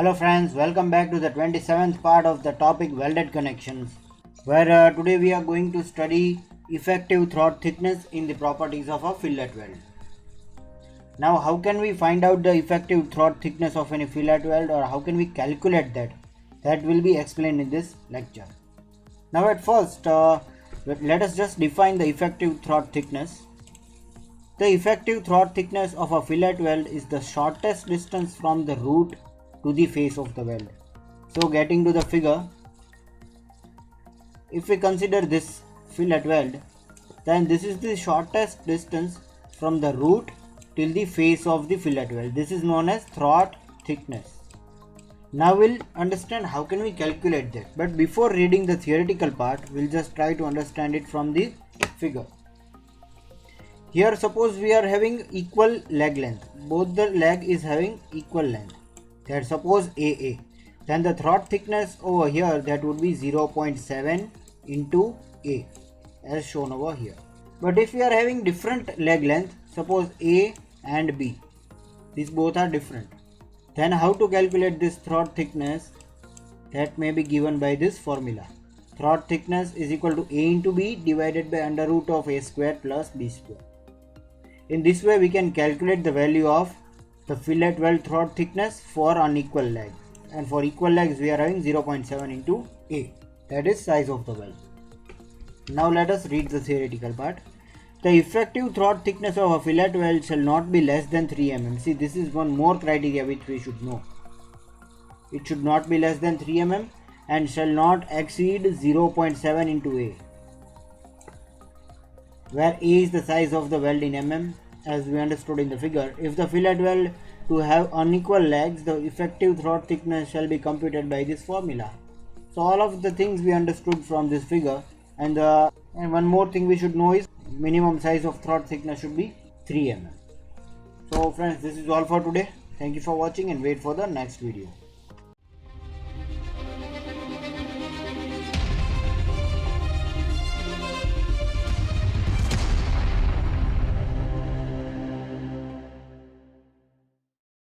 Hello friends, welcome back to the 27th part of the topic welded connections, where today we are going to study effective throat thickness in the properties of a fillet weld. Now how can we find out the effective throat thickness of any fillet weld, or how can we calculate that? That will be explained in this lecture. Now at first, let us just define the effective throat thickness. The effective throat thickness of a fillet weld is the shortest distance from the root to the face of the weld. So getting to the figure, if we consider this fillet weld, then this is the shortest distance from the root till the face of the fillet weld. This is known as throat thickness. Now we'll understand how can we calculate that. But before reading the theoretical part, we'll just try to understand it from the figure. Here suppose we are having equal leg length. Both the leg is having equal length. That suppose AA. Then the throat thickness over here, that would be 0.7 into A, as shown over here. But if we are having different leg length, suppose A and B, these both are different, then how to calculate this throat thickness? That may be given by this formula. Throat thickness is equal to A into B divided by under root of A square plus B square. In this way we can calculate the value of the fillet weld throat thickness for unequal legs, and for equal legs we are having 0.7 into A, that is size of the weld. Now let us read the theoretical part. The effective throat thickness of a fillet weld shall not be less than 3 mm. See, this is one more criteria which we should know. It should not be less than 3 mm and shall not exceed 0.7 into A, where A is the size of the weld in mm, as we understood in the figure. If the fillet weld to have unequal legs, the effective throat thickness shall be computed by this formula. So all of the things we understood from this figure, and one more thing we should know is minimum size of throat thickness should be 3 mm. So friends, this is all for today. Thank you for watching and wait for the next video.